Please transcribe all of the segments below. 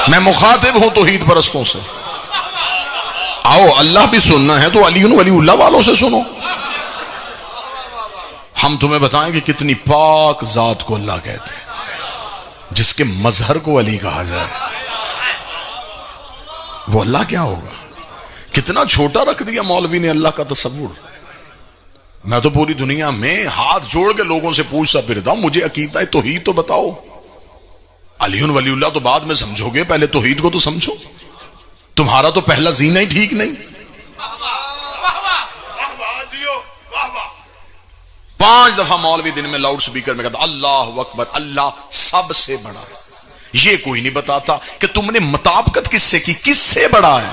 میں مخاطب ہوں توحید پرستوں سے. آؤ اللہ بھی سننا ہے تو علی ولی اللہ والوں سے سنو. ہم تمہیں بتائیں کہ کتنی پاک ذات کو اللہ کہتے ہیں جس کے مظہر کو علی کہا جائے. وہ اللہ کیا ہوگا؟ کتنا چھوٹا رکھ دیا مولوی نے اللہ کا تصور. میں تو پوری دنیا میں ہاتھ جوڑ کے لوگوں سے پوچھتا پھرتا ہوں مجھے عقیدہ توحید تو بتاؤ. علی ولی اللہ تو بعد میں سمجھو گے، پہلے توحید کو تو سمجھو. تمہارا تو پہلا زینہ ہی ٹھیک نہیں. 5 دفعہ مولوی دن میں لاؤڈ سپیکر میں کہتا اللہ اکبر، اللہ سب سے بڑا ہے. یہ کوئی نہیں بتاتا کہ تم نے مطابقت کس سے کی، کس سے بڑا ہے.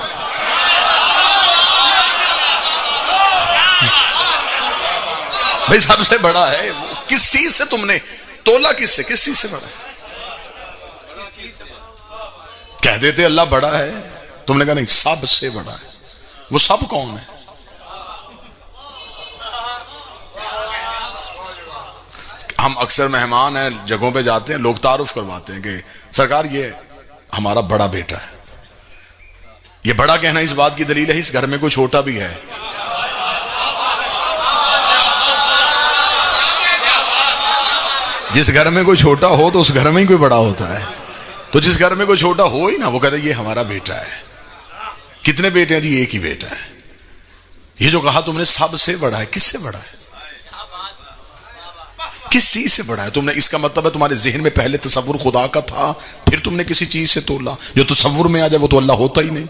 بھائی سب سے بڑا ہے، کس چیز سے تم نے تولا، کس سے، کس چیز سے بڑا ہے. کہہ دیتے اللہ بڑا ہے، تم نے کہا نہیں سب سے بڑا ہے. وہ سب کون ہے؟ ہم اکثر مہمان ہیں، جگہوں پہ جاتے ہیں، لوگ تعارف کرواتے ہیں کہ سرکار یہ ہمارا بڑا بیٹا ہے. یہ بڑا کہنا اس بات کی دلیل ہے اس گھر میں کوئی چھوٹا بھی ہے. جس گھر میں کوئی چھوٹا ہو تو اس گھر میں ہی کوئی بڑا ہوتا ہے. تو جس گھر میں کوئی چھوٹا ہو ہی نا، وہ کہتے ہیں یہ ہمارا بیٹا ہے. کتنے بیٹے ہیں جی؟ ایک ہی بیٹا ہے. یہ جو کہا تم نے سب سے بڑا ہے، کس سے بڑا ہے، کس چیز سے بڑا ہے؟ تم نے، اس کا مطلب ہے تمہارے ذہن میں پہلے تصور خدا کا تھا، پھر تم نے کسی چیز سے تولا. جو تصور میں آ جائے وہ تو اللہ ہوتا ہی نہیں.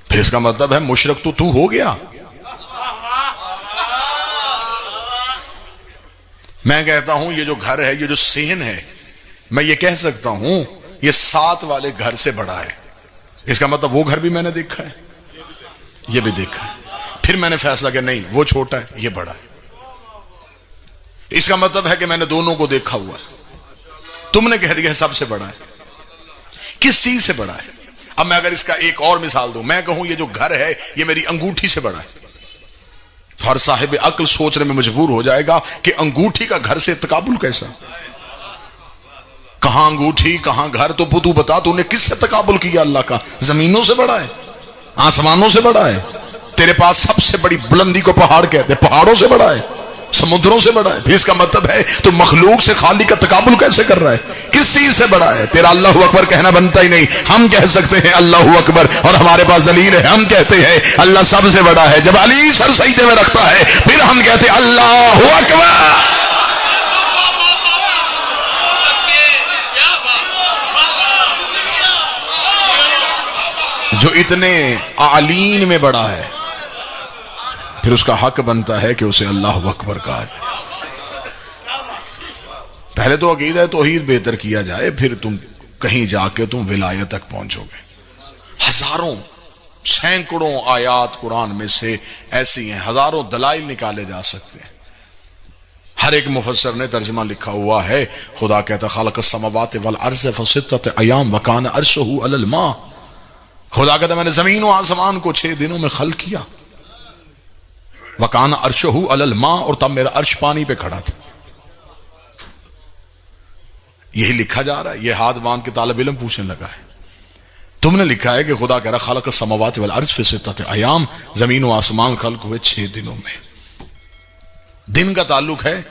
پھر اس کا مطلب ہے مشرک تو ہو گیا. میں کہتا ہوں یہ جو گھر ہے، یہ جو صحن ہے، میں یہ کہہ سکتا ہوں یہ 7 والے گھر سے بڑا ہے. اس کا مطلب وہ گھر بھی میں نے دیکھا ہے، یہ بھی دیکھا ہے. پھر میں نے فیصلہ کیا نہیں وہ چھوٹا ہے یہ بڑا ہے. اس کا مطلب ہے کہ میں نے دونوں کو دیکھا ہوا ہے. تم نے کہہ دیا سب سے بڑا ہے، کس چیز سے بڑا ہے؟ اب میں اگر اس کا ایک اور مثال دوں، میں کہوں یہ جو گھر ہے یہ میری انگوٹھی سے بڑا ہے، تو ہر صاحب عقل سوچنے میں مجبور ہو جائے گا کہ انگوٹھی کا گھر سے تقابل کیسا؟ کہاں انگوٹھی کہاں گھر؟ تو بتا تو نے کس سے تقابل کیا اللہ کا؟ زمینوں سے بڑا ہے، آسمانوں سے بڑا ہے. تیرے پاس سب سے بڑی بلندی کو پہاڑ کہتے ہیں، پہاڑوں سے بڑا ہے، سمندروں سے بڑا ہے. پھر اس کا مطلب ہے تو مخلوق سے خالق کا تقابل کیسے کر رہا ہے؟ کس چیز سے بڑا ہے؟ تیرا اللہ اکبر کہنا بنتا ہی نہیں. ہم کہہ سکتے ہیں اللہ اکبر اور ہمارے پاس دلیل ہے. ہم کہتے ہیں اللہ سب سے بڑا ہے. جب علی سر سجدے میں رکھتا ہے پھر ہم کہتے ہیں اللہ اکبر. جو اتنے اعلین میں بڑا ہے پھر اس کا حق بنتا ہے کہ اسے اللہ اکبر کہا جائے. پہلے تو عقیدہ توحید بہتر کیا جائے، پھر تم کہیں جا کے تم ولایت تک پہنچو گے. ہزاروں سینکڑوں آیات قرآن میں سے ایسی ہیں، ہزاروں دلائل نکالے جا سکتے ہیں. ہر ایک مفسر نے ترجمہ لکھا ہوا ہے. خدا کہتا خلق السماوات والارض فی 6 ایام وکان عرشہ علی الماء. خدا کہتا میں نے زمین و آسمان کو 6 دنوں میں خلق کیا. وکان عرشہ علی الماء، اور تب میرا عرش پانی پہ کھڑا تھا. یہی لکھا جا رہا ہے. یہ ہاتھ باندھ کے طالب علم پوچھنے لگا ہے تم نے لکھا ہے کہ خدا کہہ رہا خلق السماوات والارض فی 6 ایام، زمین و آسمان خلق ہوئے 6 دنوں میں. دن کا تعلق ہے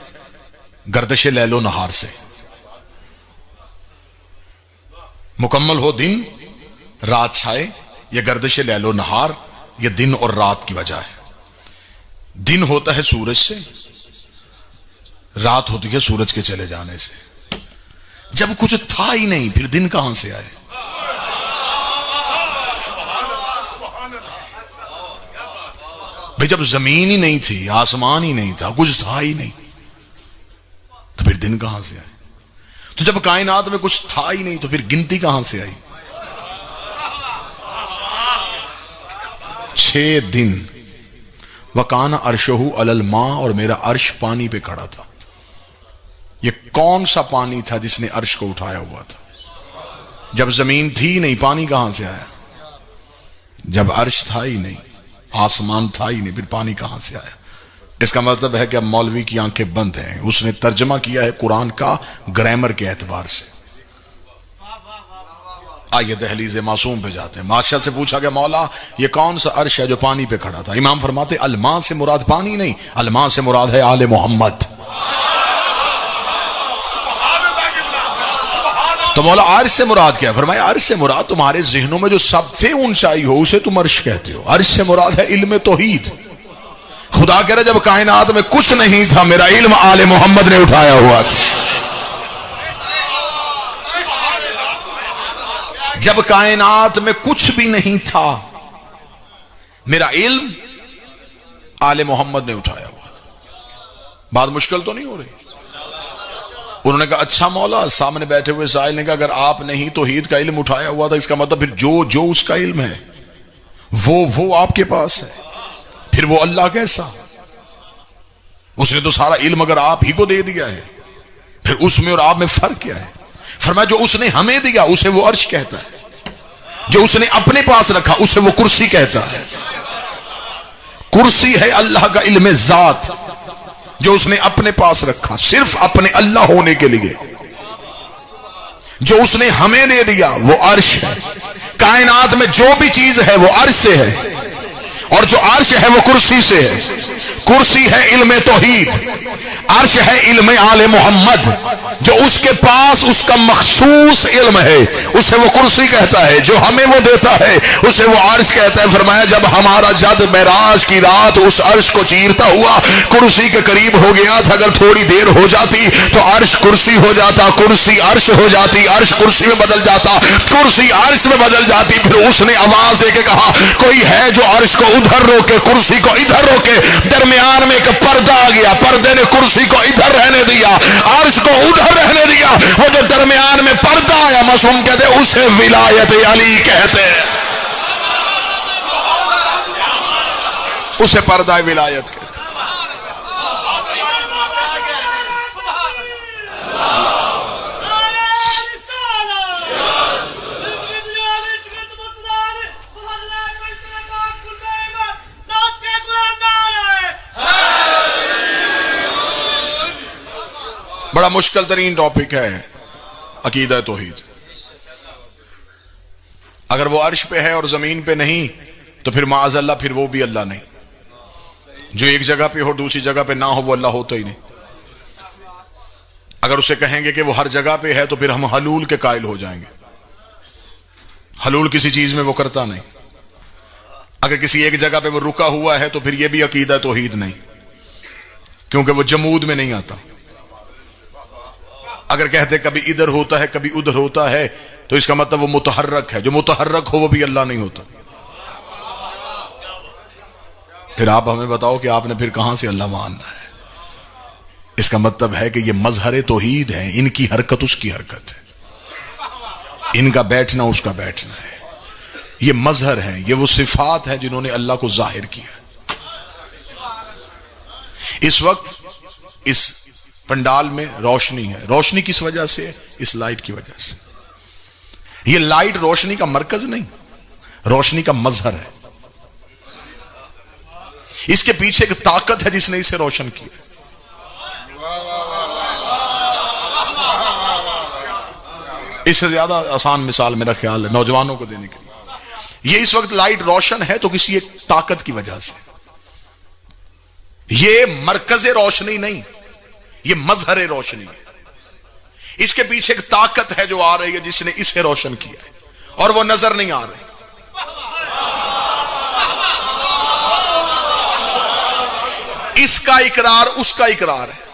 گردش لیل و نہار سے. مکمل ہو دن، رات چھائے، یہ گردش لیل و نہار، یہ دن اور رات کی وجہ ہے. دن ہوتا ہے سورج سے، رات ہوتی ہے سورج کے چلے جانے سے. جب کچھ تھا ہی نہیں پھر دن کہاں سے آئے؟ بھئی جب زمین ہی نہیں تھی، آسمان ہی نہیں تھا، کچھ تھا ہی نہیں، تو پھر دن کہاں سے آئے؟ تو جب کائنات میں کچھ تھا ہی نہیں تو پھر گنتی کہاں سے آئی؟ 6 دن. وکان عرشہ علی الماء، اور میرا عرش پانی پہ کھڑا تھا. یہ کون سا پانی تھا جس نے عرش کو اٹھایا ہوا تھا؟ جب زمین تھی نہیں پانی کہاں سے آیا؟ جب عرش تھا ہی نہیں، آسمان تھا ہی نہیں، پھر پانی کہاں سے آیا؟ اس کا مطلب ہے کہ اب مولوی کی آنکھیں بند ہیں. اس نے ترجمہ کیا ہے قرآن کا گرامر کے اعتبار سے. آئیے دہلیز معصوم پہ جاتے ہیں. بادشاہ سے پوچھا کہ مولا یہ کون سا عرش ہے جو پانی پہ کھڑا تھا؟ امام فرماتے الماء سے مراد پانی نہیں، الماء سے مراد ہے آل محمد. تو مولا عرش سے مراد کیا ہے؟ فرمایا عرش سے مراد تمہارے ذہنوں میں جو سب سے اونچائی ہو اسے تم عرش کہتے ہو. عرش سے مراد ہے علم توحید. خدا کہہ رہا جب کائنات میں کچھ نہیں تھا میرا علم آل محمد نے اٹھایا ہوا تھا. جب کائنات میں کچھ بھی نہیں تھا میرا علم آل محمد نے اٹھایا ہوا. بات مشکل تو نہیں ہو رہی. انہوں نے کہا اچھا مولا. سامنے بیٹھے ہوئے سائل نے کہا اگر آپ نے ہی توحید کا علم اٹھایا ہوا تھا اس کا مطلب پھر جو اس کا علم ہے وہ آپ کے پاس ہے. پھر وہ اللہ کیسا؟ اس نے تو سارا علم اگر آپ ہی کو دے دیا ہے پھر اس میں اور آپ میں فرق کیا ہے؟ فرمایا جو اس نے ہمیں دیا اسے وہ عرش کہتا ہے، جو اس نے اپنے پاس رکھا اسے وہ کرسی کہتا ہے. کرسی ہے اللہ کا علم ذات جو اس نے اپنے پاس رکھا صرف اپنے اللہ ہونے کے لیے. جو اس نے ہمیں دے دیا وہ عرش ہے. کائنات میں جو بھی چیز ہے وہ عرش سے ہے اور جو عرش ہے وہ کرسی سے ہے. کرسی ہے علم توحید، عرش ہے علم آل محمد. جو اس کے پاس اس کا مخصوص علم ہے اسے وہ کرسی کہتا ہے، جو ہمیں وہ دیتا ہے اسے وہ عرش کہتا ہے. فرمایا جب ہمارا جد معراج کی رات اس عرش کو چیرتا ہوا کرسی کے قریب ہو گیا تھا، اگر تھوڑی دیر ہو جاتی تو عرش کرسی ہو جاتا، کرسی عرش ہو جاتی، عرش کرسی میں بدل جاتا، کرسی عرش میں بدل جاتی. پھر اس نے آواز دے کے کہا کوئی ہے جو عرش کو ادھر روکے کرسی کو ادھر روکے. درمیان میں ایک پردہ آ گیا، پردے نے کرسی کو ادھر رہنے دیا، عرش کو ادھر رہنے دیا. وہ جو درمیان میں پردہ آیا معصوم کہتے اسے ولایت علی کہتے ہیں، اسے پردہ ولایت کہتے ہیں. بڑا مشکل ترین ٹاپک ہے عقیدہ توحید. اگر وہ عرش پہ ہے اور زمین پہ نہیں تو پھر معاذ اللہ پھر وہ بھی اللہ نہیں. جو ایک جگہ پہ ہو دوسری جگہ پہ نہ ہو وہ اللہ ہوتا ہی نہیں. اگر اسے کہیں گے کہ وہ ہر جگہ پہ ہے تو پھر ہم حلول کے قائل ہو جائیں گے. حلول کسی چیز میں وہ کرتا نہیں. اگر کسی ایک جگہ پہ وہ رکا ہوا ہے تو پھر یہ بھی عقیدہ توحید نہیں کیونکہ وہ جمود میں نہیں آتا. اگر کہتے کبھی ادھر ہوتا ہے کبھی ادھر ہوتا ہے تو اس کا مطلب وہ متحرک ہے. جو متحرک ہو وہ بھی اللہ نہیں ہوتا. پھر آپ ہمیں بتاؤ کہ آپ نے پھر کہاں سے اللہ ماننا ہے؟ اس کا مطلب ہے کہ یہ مظہر توحید ہے. ان کی حرکت اس کی حرکت ہے، ان کا بیٹھنا اس کا بیٹھنا ہے. یہ مظہر ہے، یہ وہ صفات ہیں جنہوں نے اللہ کو ظاہر کیا. اس وقت اس پنڈال میں روشنی ہے. روشنی کس وجہ سے؟ اس لائٹ کی وجہ سے. یہ لائٹ روشنی کا مرکز نہیں، روشنی کا مظہر ہے. اس کے پیچھے ایک طاقت ہے جس نے اسے روشن کیا. اس سے زیادہ آسان مثال میرا خیال ہے نوجوانوں کو دینے کے لیے. یہ اس وقت لائٹ روشن ہے تو کسی ایک طاقت کی وجہ سے. یہ مرکز روشنی نہیں، یہ مظہر روشنی ہے. اس کے پیچھے ایک طاقت ہے جو آ رہی ہے جس نے اسے روشن کیا ہے اور وہ نظر نہیں آ رہی. اس کا اقرار اس کا اقرار ہے.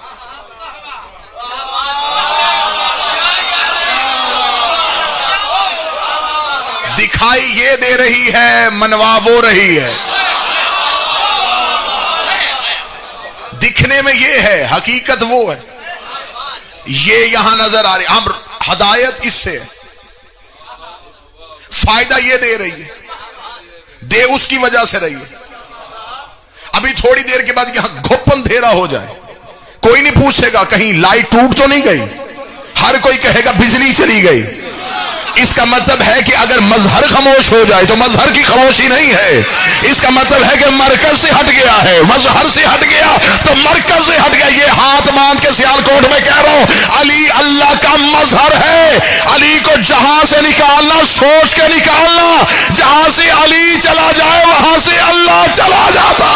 دکھائی یہ دے رہی ہے، منوا وہ رہی ہے. دکھنے میں یہ ہے، حقیقت وہ ہے. یہ یہاں نظر آ رہی. ہم ہدایت اس سے فائدہ یہ دے رہی ہے، دے اس کی وجہ سے رہی ہے. ابھی تھوڑی دیر کے بعد یہاں گھپ اندھیرا ہو جائے، کوئی نہیں پوچھے گا کہیں لائٹ ٹوٹ تو نہیں گئی. ہر کوئی کہے گا بجلی چلی گئی. اس کا مطلب ہے کہ اگر مظہر خاموش ہو جائے تو مظہر کی خاموشی نہیں ہے. اس کا مطلب ہے کہ مرکز سے ہٹ گیا ہے، مظہر سے ہٹ گیا تو مرکز سے ہٹ گیا. یہ ہاتھ باندھ کے سیالکوٹ میں کہہ رہا ہوں، علی اللہ کا مظہر ہے. علی کو جہاں سے نکالنا سوچ کے نکالنا، جہاں سے علی چلا جائے وہاں سے اللہ چلا جاتا۔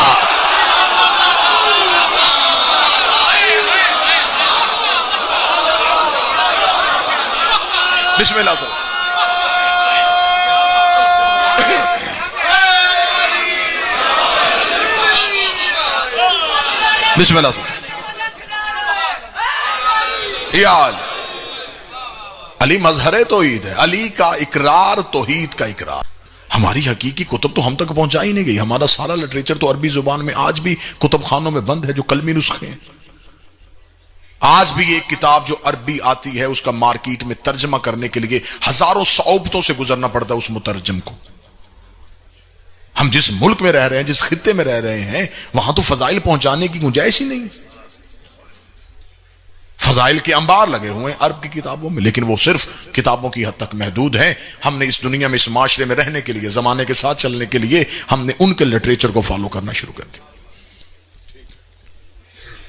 بسم اللہ سر، بسم اللہ سر۔ علی مظہر توحید ہے، علی کا اقرار توحید کا اقرار۔ ہماری حقیقی کتب تو ہم تک پہنچائی نہیں گئی، ہمارا سارا لٹریچر تو عربی زبان میں آج بھی کتب خانوں میں بند ہے، جو کلمی نسخے ہیں۔ آج بھی ایک کتاب جو عربی آتی ہے اس کا مارکیٹ میں ترجمہ کرنے کے لیے ہزاروں صعوبتوں سے گزرنا پڑتا ہے اس مترجم کو۔ ہم جس ملک میں رہ رہے ہیں، جس خطے میں رہ رہے ہیں، وہاں تو فضائل پہنچانے کی گنجائش ہی نہیں۔ فضائل کے انبار لگے ہوئے ہیں عرب کی کتابوں میں، لیکن وہ صرف کتابوں کی حد تک محدود ہیں۔ ہم نے اس دنیا میں اس معاشرے میں رہنے کے لیے، زمانے کے ساتھ چلنے کے لیے ہم نے ان کے لٹریچر کو فالو کرنا شروع کر دیا۔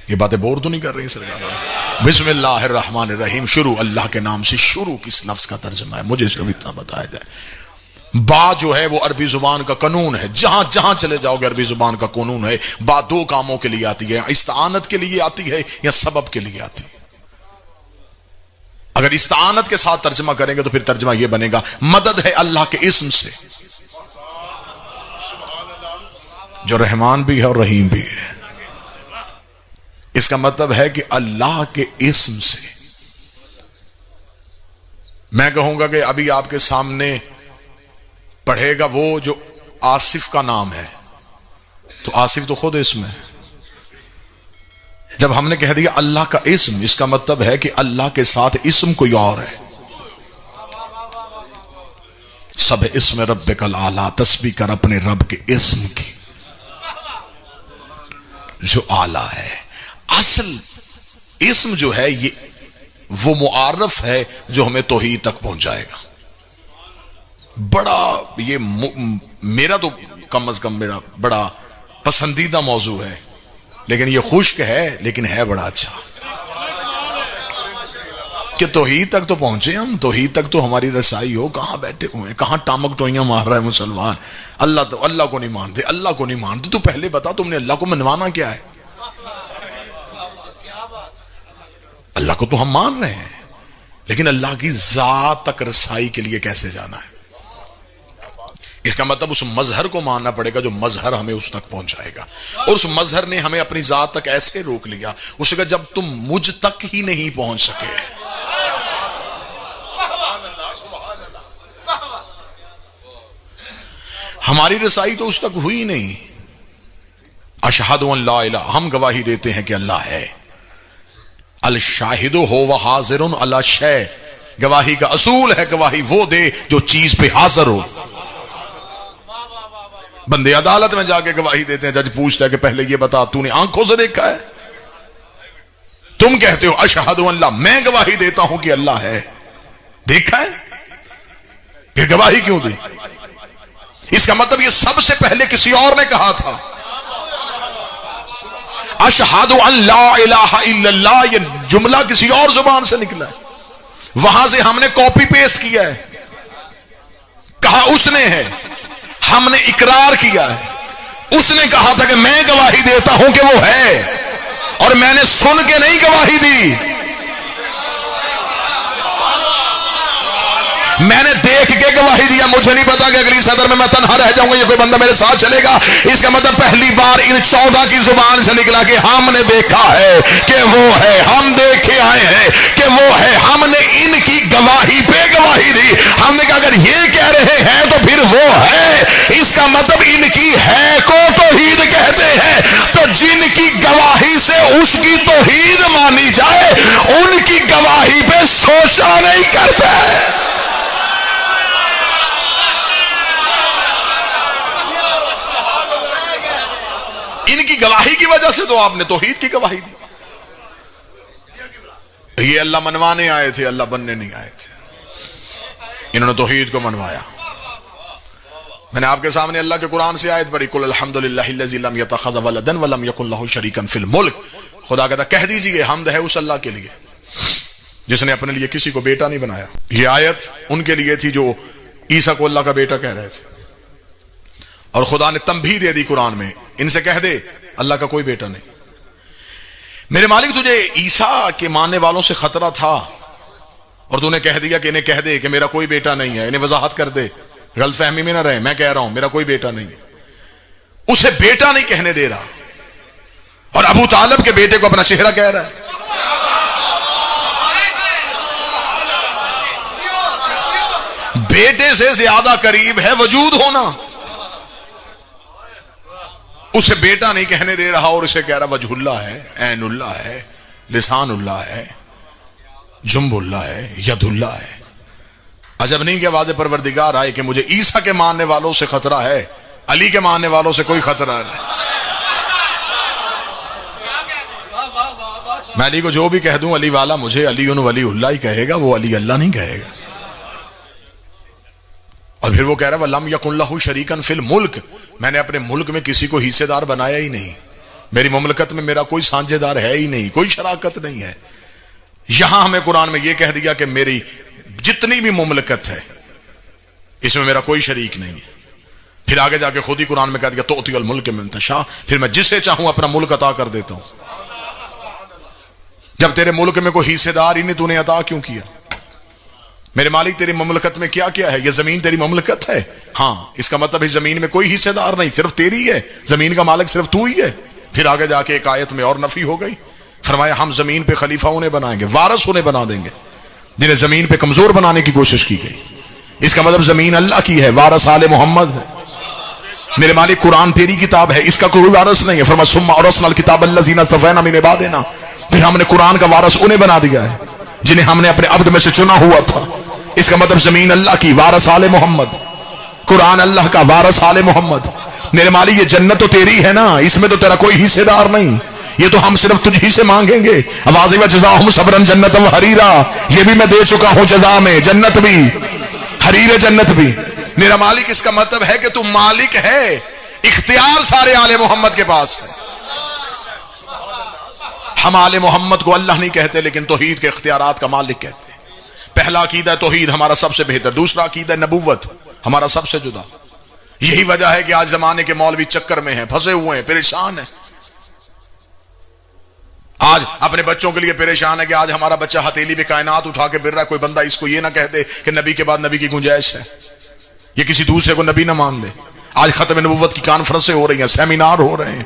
یہ باتیں بور تو نہیں کر رہی سرکار؟ بسم اللہ الرحمن الرحیم، شروع اللہ کے نام سے۔ شروع کس لفظ کا ترجمہ ہے مجھے صرف اتنا بتایا جائے۔ با جو ہے وہ عربی زبان کا قانون ہے، جہاں جہاں چلے جاؤ گے عربی زبان کا قانون ہے۔ با دو کاموں کے لیے آتی ہے، استعانت کے لیے آتی ہے یا سبب کے لیے آتی ہے۔ اگر استعانت کے ساتھ ترجمہ کریں گے تو پھر ترجمہ یہ بنے گا مدد ہے اللہ کے اسم سے، جو رحمان بھی ہے اور رحیم بھی ہے۔ اس کا مطلب ہے کہ اللہ کے اسم سے۔ میں کہوں گا کہ ابھی آپ کے سامنے پڑھے گا وہ جو آصف کا نام ہے، تو آصف تو خود اسم ہے۔ جب ہم نے کہہ دیا اللہ کا اسم، اس کا مطلب ہے کہ اللہ کے ساتھ اسم کوئی اور ہے۔ سب اسم ربک الاعلی، تسبیح کر اپنے رب کے اسم کی جو اعلی ہے۔ اصل اسم جو ہے یہ وہ معارف ہے جو ہمیں توحید تک پہنچائے گا۔ بڑا یہ میرا تو کم از کم میرا بڑا پسندیدہ موضوع ہے، لیکن یہ خشک ہے لیکن ہے بڑا اچھا کہ توحید تک تو پہنچے ہم، توحید تک تو ہماری رسائی ہو۔ کہاں بیٹھے ہوئے، کہاں ٹامک ٹوئیاں مار رہا ہے مسلمان۔ اللہ کو نہیں مانتے، اللہ کو نہیں مانتے۔ تو پہلے بتا تم نے اللہ کو منوانا کیا ہے؟ اللہ کو تو ہم مان رہے ہیں، لیکن اللہ کی ذات تک رسائی کے لیے کیسے جانا ہے؟ اس کا مطلب اس مظہر کو ماننا پڑے گا جو مظہر ہمیں اس تک پہنچائے گا۔ اور اس مظہر نے ہمیں اپنی ذات تک ایسے روک لیا، اس کا جب تم مجھ تک ہی نہیں پہنچ سکے۔ ہماری رسائی تو اس تک ہوئی نہیں۔ اشہد ان لا الہ، ہم گواہی دیتے ہیں کہ اللہ ہے۔ الشاہد ہو و حاضر علی شیء، گواہی کا اصول ہے گواہی وہ دے جو چیز پہ حاضر ہو۔ بندے عدالت میں جا کے گواہی دیتے ہیں، جج پوچھتا ہے کہ پہلے یہ بتا تو نے آنکھوں سے دیکھا ہے؟ تم کہتے ہو اشہد ان لا، میں گواہی دیتا ہوں کہ اللہ ہے، دیکھا ہے؟ پھر گواہی کیوں دی؟ اس کا مطلب یہ سب سے پہلے کسی اور نے کہا تھا۔ اشہد ان لا الہ الا اللہ، یہ جملہ کسی اور زبان سے نکلا ہے، وہاں سے ہم نے کاپی پیسٹ کیا ہے، کہا اس نے ہے، ہم نے اقرار کیا ہے۔ اس نے کہا تھا کہ میں گواہی دیتا ہوں کہ وہ ہے، اور میں نے سن کے نہیں گواہی دی، میں نے دیکھ کے گواہی دیا۔ مجھے نہیں پتا کہ اگلی صدر میں تنہا رہ جاؤں گا یا کوئی بندہ میرے ساتھ چلے گا۔ اس کا مطلب پہلی بار ان 14 کی زبان سے نکلا کہ ہم نے دیکھا ہے کہ وہ ہے، ہم دیکھے آئے ہیں کہ وہ ہے، ہم نے ان کی گواہی پہ گواہی دی۔ ہم نے کہا اگر یہ کہہ رہے ہیں تو پھر وہ ہے، اس کا مطلب ان کی ہے کو توحید کہتے ہیں۔ تو جن کی گواہی سے اس کی توحید مانی جائے، ان کی گواہی پہ سوچا نہیں کرتے۔ ان کی گواہی کی وجہ سے تو آپ نے توحید کی گواہی دی۔ یہ اللہ منوانے آئے تھے، اللہ بننے نہیں آئے تھے۔ انہوں نے توحید کو منوایا۔ میں نے آپ کے سامنے اللہ کے قرآن سے آیت پڑھی، قل الحمدللہ الذی لم یتخذ ولدا ولم یکن لہ شریکا فی الملک۔ خدا کہتا کہہ دیجئے حمد ہے اس اللہ کے لیے جس نے اپنے لیے کسی کو بیٹا نہیں بنایا. یہ آیت ان کے لیے تھی جو عیسیٰ کو اللہ کا بیٹا کہہ رہے تھے, اور خدا نے تنبیہ دے دی قرآن میں, ان سے کہہ دے اللہ کا کوئی بیٹا نہیں. میرے مالک تجھے عیسیٰ کے ماننے والوں سے خطرہ تھا اور تو نے کہہ دیا کہ انہیں کہہ دے کہ میرا کوئی بیٹا نہیں ہے, انہیں وضاحت کر دے, غلط فہمی میں نہ رہے. میں کہہ رہا ہوں میرا کوئی بیٹا نہیں ہے. اسے بیٹا نہیں کہنے دے رہا, اور ابو طالب کے بیٹے کو اپنا چہرہ کہہ رہا ہے. بیٹے سے زیادہ قریب ہے وجود ہونا, اسے بیٹا نہیں کہنے دے رہا اور اسے کہہ رہا وجہ اللہ ہے, عین اللہ ہے, لسان اللہ ہے, جنب اللہ ہے, ید اللہ ہے. عجب نہیں کہ واضح پروردگار آئے کہ مجھے عیسیٰ کے ماننے والوں سے خطرہ ہے, علی کے ماننے والوں سے کوئی خطرہ نہیں. میں علی کو جو بھی کہہ دوں علی والا, مجھے علی ولی اللہ ہی کہے گا, وہ علی اللہ نہیں کہے گا. اور پھر وہ کہہ رہا ہے وَلَمْ يَكُنْ لَهُ شَرِيكًا فِي الْمُلْكِ, میں نے اپنے ملک میں کسی کو حصے دار بنایا ہی نہیں, میری مملکت میں میرا کوئی سانجھے دار ہے ہی نہیں, کوئی شراکت نہیں ہے. یہاں ہمیں قرآن میں یہ کہہ دیا کہ میری جتنی بھی مملکت ہے اس میں میرا کوئی شریک نہیں ہے. پھر آگے جا کے خود ہی قرآن میں کہہ دیا تُؤْتِي الْمُلْكَ مَن تَشَاءُ, پھر میں جسے چاہوں اپنا ملک عطا کر دیتا ہوں. جب تیرے ملک میں کوئی حصے دار ہی نہیں, تو نے عطا کیوں کیا؟ میرے مالک تیری مملکت میں کیا کیا ہے؟ یہ زمین تیری مملکت ہے, ہاں, اس کا مطلب اس زمین میں کوئی حصے دار نہیں, صرف تیری ہے, زمین کا مالک صرف تو ہی ہے. پھر آگے جا کے ایک آیت میں اور نفی ہو گئی, فرمایا ہم زمین پہ خلیفہ انہیں بنائیں گے, وارث انہیں بنا دیں گے جنہیں زمین پہ کمزور بنانے کی کوشش کی گئی. اس کا مطلب زمین اللہ کی ہے, وارث آل محمد ہے. میرے مالک قرآن تیری کتاب ہے, اس کا کوئی وارث نہیں ہے. فرمایا ثم اورثنا الکتاب الذین اصطفینا من عبادنا, پھر ہم نے قرآن کا وارث انہیں بنا دیا ہے جنہیں ہم نے اپنے عبد میں سے چنا ہوا تھا. اس کا مطلب زمین اللہ کی, وارث آل محمد, قرآن اللہ کا, وارث آل محمد. میرے مالک یہ جنت تو تیری ہے نا, اس میں تو تیرا کوئی حصے دار نہیں, یہ تو ہم صرف تجھ ہی سے مانگیں گے. واضح جزاہم صبرا جنت و حریرا, یہ بھی میں دے چکا ہوں جزا میں, جنت بھی, حریر جنت بھی. میرا مالک اس کا مطلب ہے کہ تو مالک ہے, اختیار سارے آل محمد کے پاس ہے. ہم آل محمد کو اللہ نہیں کہتے لیکن توحید کے اختیارات کا مالک کہتے ہیں. پہلا عقیدہ توحید ہمارا سب سے بہتر, دوسرا عقیدہ نبوت ہمارا سب سے جدا. یہی وجہ ہے کہ آج زمانے کے مولوی چکر میں ہیں, پھنسے ہوئے ہیں, پریشان ہیں. آج اپنے بچوں کے لیے پریشان ہے کہ آج ہمارا بچہ ہتھیلی پہ کائنات اٹھا کے پھر رہا ہے, کوئی بندہ اس کو یہ نہ کہہ دے کہ نبی کے بعد نبی کی گنجائش ہے, یہ کسی دوسرے کو نبی نہ مان لے. آج ختم نبوت کی کانفرنسیں ہو رہی ہیں, سیمینار ہو رہے ہیں.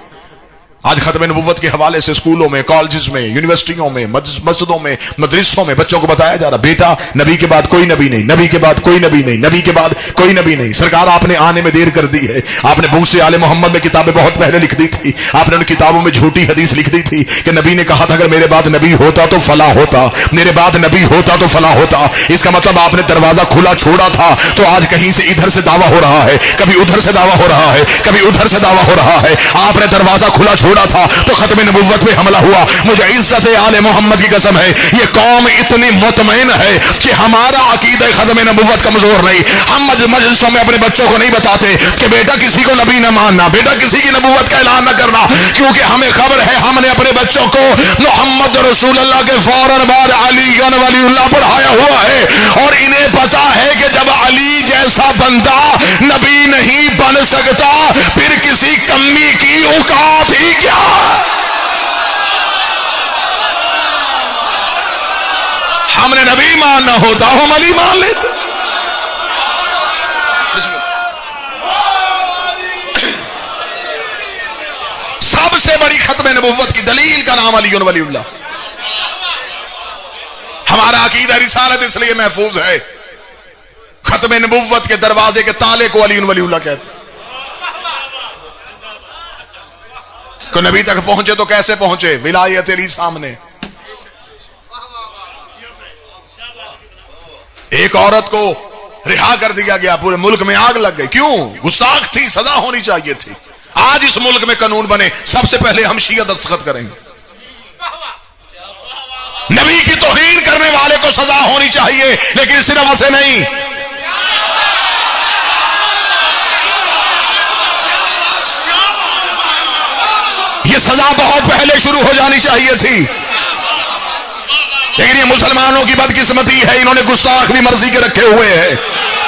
آج ختم نبوت کے حوالے سے اسکولوں میں, کالجز میں, یونیورسٹیوں میں, مسجدوں میں, مدرسوں میں بچوں کو بتایا جا رہا بیٹا نبی کے بعد کوئی نبی نہیں, نبی کے بعد کوئی نبی نہیں, نبی کے بعد کوئی نبی نہیں. سرکار آپ نے آنے میں دیر کر دی ہے, آپ نے بھوک سے آل محمد میں کتابیں بہت پہلے لکھ دی تھی, آپ نے ان کتابوں میں جھوٹی حدیث لکھ دی تھی کہ نبی نے کہا تھا اگر میرے بعد نبی ہوتا تو فلاح ہوتا, میرے بعد نبی ہوتا تو فلاح ہوتا. اس کا مطلب آپ نے دروازہ کھلا چھوڑا تھا, تو آج کہیں سے ادھر سے دعویٰ ہو رہا ہے, کبھی ادھر سے دعویٰ ہو رہا ہے, کبھی ادھر سے دعویٰ ہو رہا ہے. آپ نے دروازہ کھلا چھوڑا تھا تو ختم نبوت پہ حملہ ہوا. مجھے عزت آل محمد کی قسم ہے, یہ قوم اتنی مطمئن ہے کہ ہمارا عقیدہ ختم نبوت کمزور نہیں. ہم مجلسوں میں اپنے بچوں کو نہیں بتاتے کہ بیٹا کسی کو نبی نہ ماننا, بیٹا کسی کی نبوت کا اعلان نہ کرنا, کیونکہ ہمیں خبر ہے ہم نے اپنے بچوں کو محمد رسول اللہ کے فوراً بعد علی ولی اللہ پڑھایا ہوا ہے, اور انہیں پتا ہے کہ جب علی جیسا بندہ نبی نہیں بن سکتا پھر کسی کمی کی اوقات ہی کیا ہے. ہم نے نبی ماننا ہوتا ہم علی مان لیتے. سب سے بڑی ختم نبوت کی دلیل کا نام علی ولی اللہ. ہمارا عقیدہ رسالت اس لیے محفوظ ہے, ختم نبوت کے دروازے کے تالے کو علی ولی اللہ کہتے ہیں. کو نبی تک پہنچے تو کیسے پہنچے؟ ولایت علی سامنے. ایک عورت کو رہا کر دیا گیا, پورے ملک میں آگ لگ گئی. کیوں؟ گستاخ تھی, سزا ہونی چاہیے تھی. آج اس ملک میں قانون بنے, سب سے پہلے ہم شیعہ دستخط کریں گے. نبی کی توہین کرنے والے کو سزا ہونی چاہیے, لیکن صرف ایسے نہیں. یہ سزا بہت پہلے شروع ہو جانی چاہیے تھی. لیکن یہ مسلمانوں کی بدقسمتی ہے، انہوں نے گستاخ بھی مرضی کے رکھے ہوئے ہیں،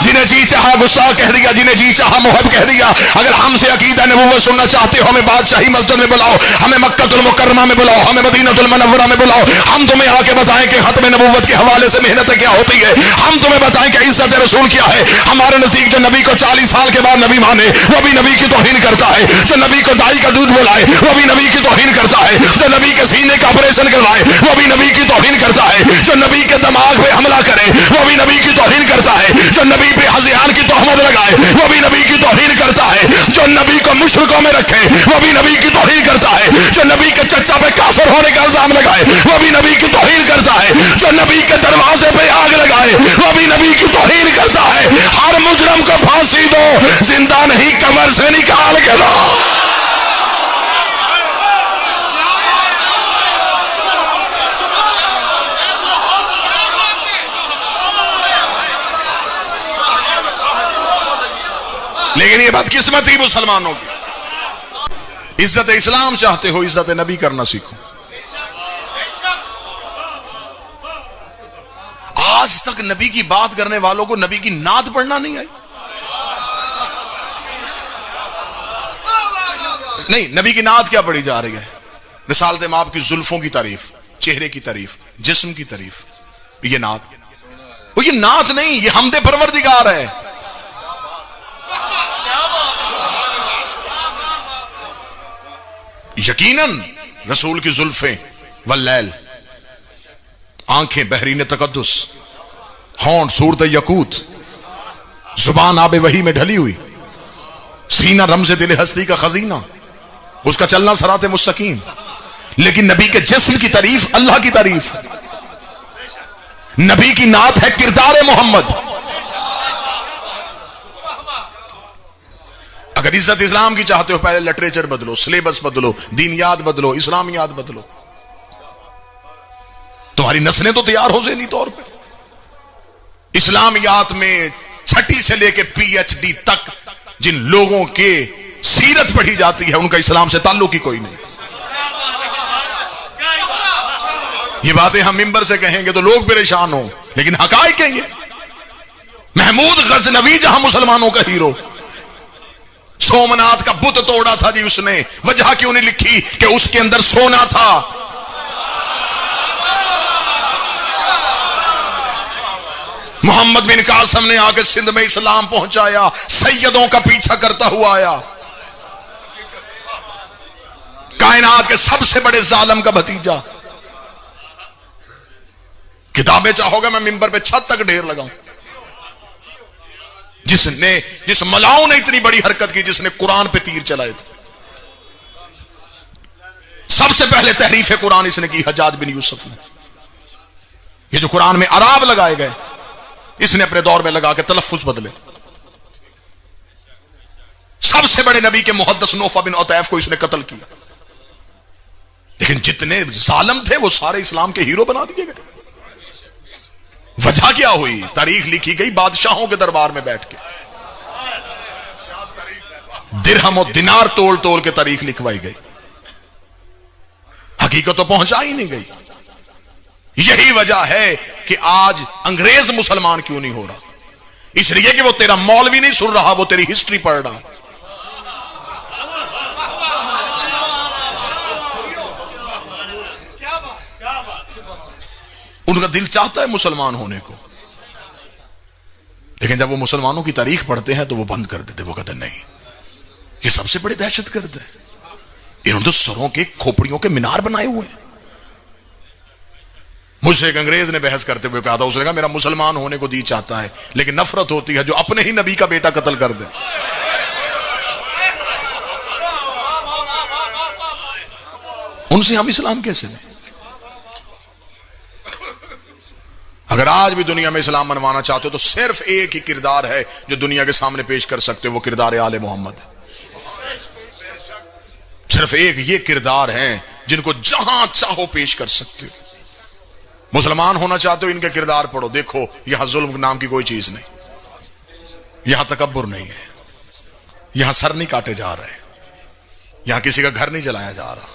جنہیں جی چاہا گستاخ کہہ دیا، جنہیں جی چاہا محب کہہ دیا۔ اگر ہم سے عقیدہ نبوت سننا چاہتے ہو، ہمیں بادشاہی مسجد میں بلاؤ، ہمیں مکہ المکرمہ میں بلاؤ، ہمیں مدینہ المنورہ میں بلاؤ، ہم تمہیں آ کے بتائیں کہ ختم نبوت کے حوالے سے محنت کیا ہوتی ہے، ہم تمہیں بتائیں کہ عزت رسول کیا ہے۔ ہمارے نزدیک جو نبی کو 40 سال کے بعد نبی مانے وہ بھی نبی کی توہین کرتا ہے، جو نبی کو دائی کا دودھ بلائے وہ بھی نبی کی توہین کرتا ہے، جو نبی کے سینے کا آپریشن کروائے وہ بھی نبی کی توہین کرتا ہے، جو نبی کے دماغ پہ حملہ کرے وہ بھی نبی کی توہین کرتا ہے، جو نبی پہ ہذیان کی تہمت لگائے وہ بھی نبی کی توہین کرتا ہے، جو نبی کو مشرکوں میں رکھے وہ بھی نبی کی توہین کرتا ہے، جو نبی کے چچا پہ کافر ہونے کا الزام لگائے وہ بھی نبی کی توہین کرتا ہے، جو نبی کے دروازے پہ آگ لگائے وہ بھی نبی کی توہین کرتا ہے۔ ہر مجرم کو پھانسی دو، زندہ نہیں قبر سے نکال کے دو۔ لیکن یہ بدقسمتی مسلمانوں کی، عزت اسلام چاہتے ہو عزت نبی کرنا سیکھو۔ آج تک نبی کی بات کرنے والوں کو نبی کی نعت پڑھنا نہیں آئی، نہیں نبی کی نعت کیا پڑھی جا رہی ہے؟ رسالت مآب کی زلفوں کی تعریف، چہرے کی تعریف، جسم کی تعریف، یہ نعت، وہ یہ نعت نہیں، یہ حمد پروردگار ہے۔ یقیناً رسول کی زلفیں واللیل، آنکھیں بحرین تقدس، ہونٹ صورت یقوت، زبان آب وحی میں ڈھلی ہوئی، سینہ رمز دل ہستی کا خزینہ، اس کا چلنا صراط مستقیم۔ لیکن نبی کے جسم کی تعریف اللہ کی تعریف، نبی کی نعت ہے کردار محمد۔ اگر عزت اسلام کی چاہتے ہو پہلے لٹریچر بدلو، سلیبس بدلو، دینیات بدلو، اسلامیات بدلو، تمہاری نسلیں تو تیار ہو ذہنی طور پہ۔ اسلامیات میں چھٹی سے لے کے پی ایچ ڈی تک جن لوگوں کے سیرت پڑھی جاتی ہے ان کا اسلام سے تعلق ہی کوئی نہیں۔ یہ باتیں ہم ممبر سے کہیں گے تو لوگ پریشان ہوں، لیکن حقائق ہیں یہ۔ محمود غزنوی جہاں مسلمانوں کا ہیرو، سومنات کا بت توڑا تھا جی اس نے، وجہ کیوں نہیں لکھی کہ اس کے اندر سونا تھا۔ محمد بن قاسم نے آ کے سندھ میں اسلام پہنچایا، سیدوں کا پیچھا کرتا ہوا آیا، کائنات کے سب سے بڑے ظالم کا بھتیجا۔ کتابیں چاہو گے میں ممبر پہ چھت تک ڈھیر لگاؤں، جس ملاؤں نے اتنی بڑی حرکت کی، جس نے قرآن پہ تیر چلائے تھے۔ سب سے پہلے تحریف قرآن اس نے کی حجاج بن یوسف نے۔ یہ جو قرآن میں اعراب لگائے گئے اس نے اپنے دور میں لگا کے تلفظ بدلے۔ سب سے بڑے نبی کے محدث نوفہ بن عطیف کو اس نے قتل کیا، لیکن جتنے ظالم تھے وہ سارے اسلام کے ہیرو بنا دیے گئے۔ وجہ کیا ہوئی؟ تاریخ لکھی گئی بادشاہوں کے دربار میں بیٹھ کے، درہم و دینار تول تول کے تاریخ لکھوائی گئی، حقیقت تو پہنچائی نہیں گئی۔ یہی وجہ ہے کہ آج انگریز مسلمان کیوں نہیں ہو رہا، اس لیے کہ وہ تیرا مولوی نہیں سن رہا، وہ تیری ہسٹری پڑھ رہا۔ ان کا دل چاہتا ہے مسلمان ہونے کو، لیکن جب وہ مسلمانوں کی تاریخ پڑھتے ہیں تو وہ بند کر دیتے، وہ کہتے نہیں یہ سب سے بڑے دہشت گرد ہے، انہوں نے تو سروں کے کھوپڑیوں کے مینار بنائے ہوئے ہیں۔ مجھ سے ایک انگریز نے بحث کرتے ہوئے کہا تھا، اس نے کہا میرا مسلمان ہونے کو دی چاہتا ہے لیکن نفرت ہوتی ہے جو اپنے ہی نبی کا بیٹا قتل کر دے۔ ان سے ہم اسلام کیسے لیں؟ اگر آج بھی دنیا میں اسلام منوانا چاہتے ہو تو صرف ایک ہی کردار ہے جو دنیا کے سامنے پیش کر سکتے ہو، وہ کردار آل محمد ہے۔ صرف ایک یہ کردار ہیں جن کو جہاں چاہو پیش کر سکتے ہو۔ مسلمان ہونا چاہتے ہو ان کے کردار پڑھو، دیکھو یہاں ظلم نام کی کوئی چیز نہیں، یہاں تکبر نہیں ہے، یہاں سر نہیں کاٹے جا رہے، یہاں کسی کا گھر نہیں جلایا جا رہا،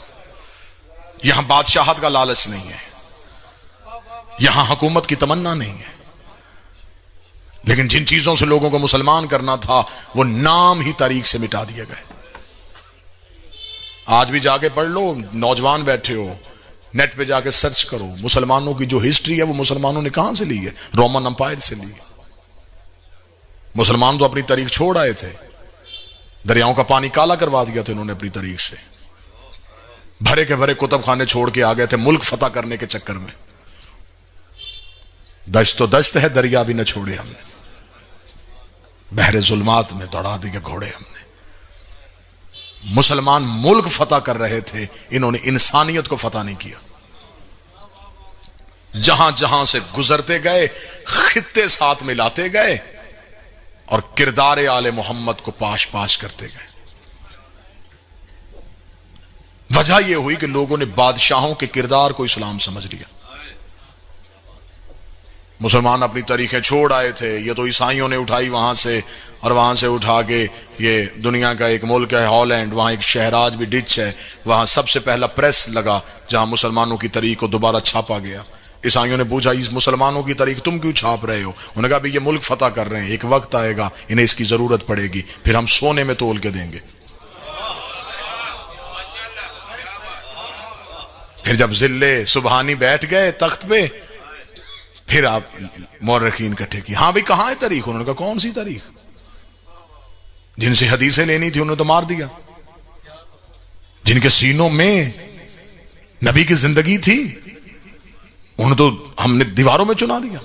یہاں بادشاہت کا لالچ نہیں ہے، یہاں حکومت کی تمنا نہیں ہے، لیکن جن چیزوں سے لوگوں کو مسلمان کرنا تھا وہ نام ہی تاریخ سے مٹا دیے گئے۔ آج بھی جا کے پڑھ لو، نوجوان بیٹھے ہو نیٹ پہ جا کے سرچ کرو، مسلمانوں کی جو ہسٹری ہے وہ مسلمانوں نے کہاں سے لی ہے؟ رومن امپائر سے لی ہے۔ مسلمان تو اپنی تاریخ چھوڑ آئے تھے، دریاؤں کا پانی کالا کروا دیا تھا انہوں نے اپنی تاریخ سے، بھرے کے بھرے کتب خانے چھوڑ کے آ گئے تھے ملک فتح کرنے کے چکر میں۔ دشت تو دشت ہے، دریا بھی نہ چھوڑے ہم نے، بحر ظلمات میں دوڑا دیے گھوڑے ہم نے۔ مسلمان ملک فتح کر رہے تھے، انہوں نے انسانیت کو فتح نہیں کیا۔ جہاں جہاں سے گزرتے گئے خطے ساتھ ملاتے گئے اور کردار آل محمد کو پاش پاش کرتے گئے۔ وجہ یہ ہوئی کہ لوگوں نے بادشاہوں کے کردار کو اسلام سمجھ لیا۔ مسلمان اپنی تاریخیں چھوڑ آئے تھے، یہ تو عیسائیوں نے اٹھائی وہاں سے، اور وہاں سے اٹھا کے یہ دنیا کا ایک ملک ہے ہالینڈ، وہاں ایک شہر آج بھی ڈچ ہے، وہاں سب سے پہلا پریس لگا جہاں مسلمانوں کی تاریخ کو دوبارہ چھاپا گیا۔ عیسائیوں نے پوچھا اس مسلمانوں کی تاریخ تم کیوں چھاپ رہے ہو؟ انہوں نے کہا بھی یہ ملک فتح کر رہے ہیں، ایک وقت آئے گا انہیں اس کی ضرورت پڑے گی، پھر ہم سونے میں تول کے دیں گے۔ پھر جب ذلے سبحانی بیٹھ گئے تخت پہ، پھر آپ مورخین اکٹھے کی، ہاں بھی کہاں ہے تاریخ؟ انہوں نے کہا کون سی تاریخ؟ جن سے حدیثیں لینی تھی انہوں نے تو مار دیا، جن کے سینوں میں نبی کی زندگی تھی انہوں تو ہم نے دیواروں میں چنا دیا،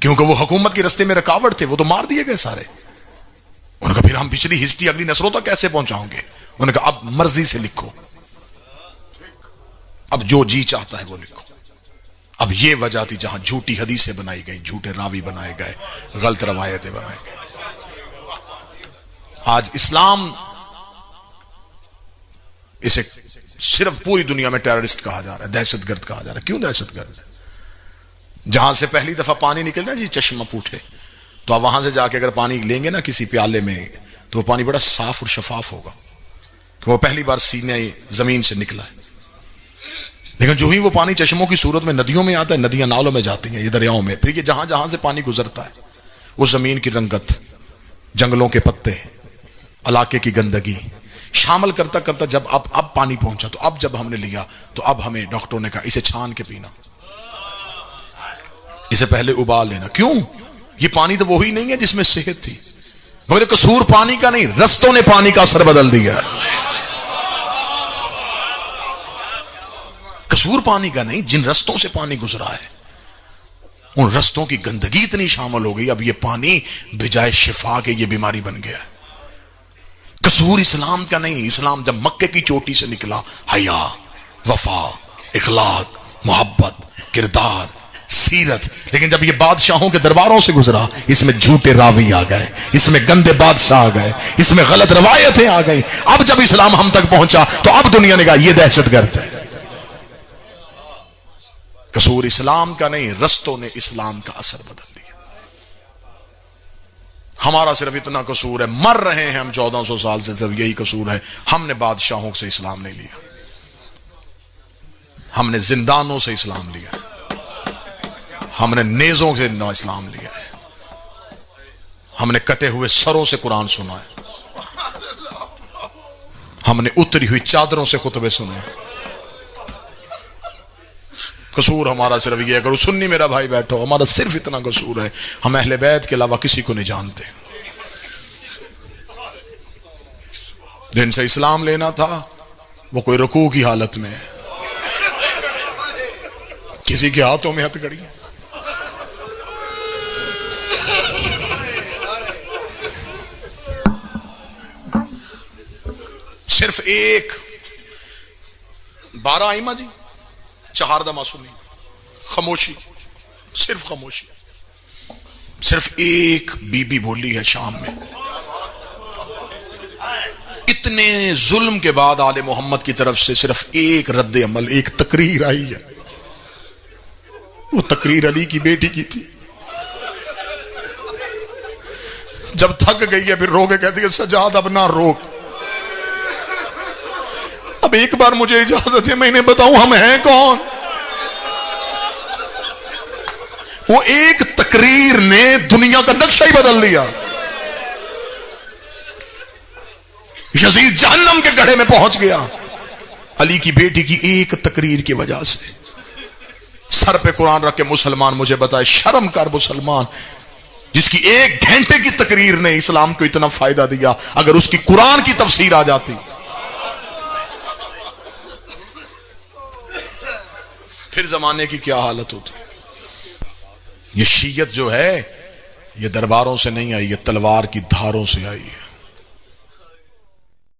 کیونکہ وہ حکومت کے رستے میں رکاوٹ تھے، وہ تو مار دیے گئے سارے۔ انہوں نے کہا پھر ہم پچھلی ہسٹری اگلی نسلوں تک کیسے پہنچاؤں گے؟ انہوں نے کہا اب مرضی سے لکھو، اب جو جی چاہتا ہے وہ لکھو۔ اب یہ وجہ تھی جہاں جھوٹی حدیثیں بنائی گئی، جھوٹے راوی بنائے گئے، غلط روایتیں بنائی گئی۔ آج اسلام اسے صرف پوری دنیا میں ٹیررسٹ کہا جا رہا ہے، دہشت گرد کہا جا رہا ہے۔ کیوں دہشت گرد ہے؟ جہاں سے پہلی دفعہ پانی نکلنا جی چشمہ پوٹھے، تو آپ وہاں سے جا کے اگر پانی لیں گے نا کسی پیالے میں تو وہ پانی بڑا صاف اور شفاف ہوگا، کہ وہ پہلی بار سینے زمین سے نکلا ہے۔ لیکن جو ہی وہ پانی چشموں کی صورت میں ندیوں میں آتا ہے، ندیاں نالوں میں جاتی ہیں، یہ دریاؤں میں، پھر یہ جہاں جہاں سے پانی گزرتا ہے اس زمین کی رنگت، جنگلوں کے پتے، علاقے کی گندگی شامل کرتا کرتا جب اب پانی پہنچا، تو اب جب ہم نے لیا تو اب ہمیں ڈاکٹروں نے کہا اسے چھان کے پینا، اسے پہلے ابال لینا۔ کیوں؟ یہ پانی تو وہی نہیں ہے جس میں صحت تھی، مگر قصور پانی کا نہیں، رستوں نے پانی کا اثر بدل دیا۔ قصور پانی کا نہیں، جن رستوں سے پانی گزرا ہے ان رستوں کی گندگی اتنی شامل ہو گئی، اب یہ پانی بجائے شفا کے یہ بیماری بن گیا۔ قصور اسلام کا نہیں، اسلام جب مکے کی چوٹی سے نکلا، حیا، وفا، اخلاق، محبت، کردار، سیرت، لیکن جب یہ بادشاہوں کے درباروں سے گزرا اس میں جھوٹے راوی آ گئے، اس میں گندے بادشاہ آ گئے، اس میں غلط روایتیں آ گئی۔ اب جب اسلام ہم تک پہنچا تو اب دنیا نے کہا یہ دہشت گرد ہے۔ قصور اسلام کا نہیں، رستوں نے اسلام کا اثر بدل دیا۔ ہمارا صرف اتنا قصور ہے، مر رہے ہیں ہم 1400 سال سے، صرف یہی قصور ہے، ہم نے بادشاہوں سے اسلام نہیں لیا، ہم نے زندانوں سے اسلام لیا، ہم نے نیزوں سے نہ اسلام لیا ہے، ہم نے کٹے ہوئے سروں سے قرآن سنا ہے، ہم نے اتری ہوئی چادروں سے خطبے سنے۔ قصور ہمارا صرف یہ ہے، اگر سنی میرا بھائی بیٹھو، ہمارا صرف اتنا قصور ہے، ہم اہل بیت کے علاوہ کسی کو نہیں جانتے۔ جن سے اسلام لینا تھا وہ کوئی رکوع کی حالت میں ہے، کسی کے ہاتھوں میں ہتھ کڑی، صرف ایک 12 ائمہ جی، 4 معصومین، خاموشی، صرف خاموشی، صرف ایک بی بی بولی ہے شام میں۔ اتنے ظلم کے بعد آل محمد کی طرف سے صرف ایک رد عمل، ایک تقریر آئی ہے، وہ تقریر علی کی بیٹی کی تھی۔ جب تھک گئی ہے پھر رو کے کہتی ہے سجاد اب نہ روک، اب ایک بار مجھے اجازت ہے میں انہیں بتاؤں ہم ہیں کون۔ وہ ایک تقریر نے دنیا کا نقشہ ہی بدل دیا. یزید جہنم کے گڑھے میں پہنچ گیا علی کی بیٹی کی ایک تقریر کی وجہ سے. سر پہ قرآن رکھ کے مسلمان مجھے بتائے، شرم کر مسلمان جس کی 1 گھنٹے کی تقریر نے اسلام کو اتنا فائدہ دیا، اگر اس کی قرآن کی تفسیر آ جاتی پھر زمانے کی کیا حالت ہوتی. یہ شیعت جو ہے یہ درباروں سے نہیں آئی، یہ تلوار کی دھاروں سے آئی ہے.